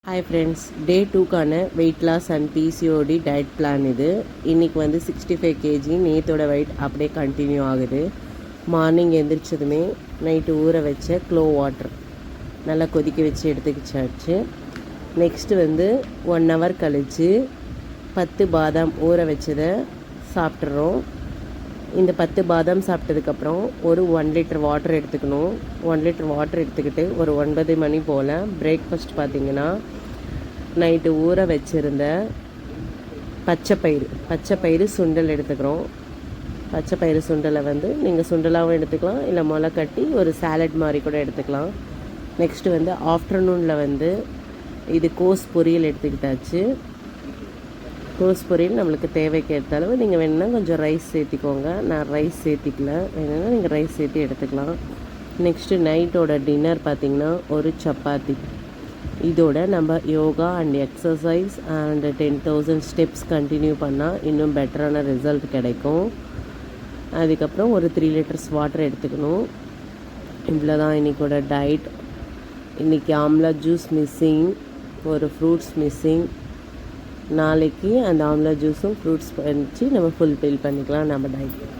Hi friends, day 2க்கான weight loss and PCOD diet plan இது. இன்றைக்கி வந்து 65 கேஜி. நேற்றோட வெயிட் அப்படியே கண்டினியூ ஆகுது. மார்னிங் எழுந்திரிச்சதுமே நைட்டு ஊற வச்ச க்ளோ வாட்டர் நல்லா கொதிக்க வச்சு எடுத்துக்கிச்சாச்சு. நெக்ஸ்ட்டு வந்து 1 ஹவர் கழித்து 10 பாதாம் ஊற வச்சதை சாப்பிட்றோம். இந்த 10 பாதாம் சாப்பிட்டதுக்கப்புறம் ஒரு 1 லிட்டர் வாட்டர் எடுத்துக்கணும். 1 லிட்டர் வாட்டர் எடுத்துக்கிட்டு ஒரு 9 மணி போல் பிரேக்ஃபாஸ்ட் பார்த்திங்கன்னா நைட்டு ஊற வச்சுருந்த பச்சைப்பயிறு சுண்டல் எடுத்துக்கிறோம். பச்சைப்பயிறு சுண்டலை வந்து நீங்கள் சுண்டலாகவும் எடுத்துக்கலாம், இல்லை முளை கட்டி ஒரு சாலட் மாதிரி கூட எடுத்துக்கலாம். நெக்ஸ்ட்டு வந்து ஆஃப்டர்நூனில் வந்து இது கோஸ் பொரியல் எடுத்துக்கிட்டாச்சு. கோஸ் பொரியல் நம்மளுக்கு தேவைக்கு ஏற்ற அளவு நீங்கள் வேணுன்னா கொஞ்சம் ரைஸ் சேர்த்திக்கோங்க. நான் ரைஸ் சேர்த்திக்கல, வேணுன்னா நீங்கள் ரைஸ் சேர்த்து எடுத்துக்கலாம். நெக்ஸ்ட்டு நைட்டோட டின்னர் பார்த்திங்கன்னா ஒரு சப்பாத்தி. இதோட நம்ம yoga and exercise and 10,000 steps continue பண்ணால் இன்னும் பெட்டரான ரிசல்ட் கிடைக்கும். அதுக்கப்புறம் ஒரு 3 லிட்டர்ஸ் வாட்டர் எடுத்துக்கணும். இவ்வளோ தான் இன்றைக்கோட டயட். இன்றைக்கி ஆம்லா ஜூஸ் மிஸ்ஸிங், ஒரு ஃப்ரூட்ஸ் மிஸ்ஸிங். நாளைக்கு அந்த ஆம்லா ஜூஸும் ஃப்ரூட்ஸ் வச்சு நம்ம ஃபுல்ஃபில் பண்ணிக்கலாம் நம்ம டயட்.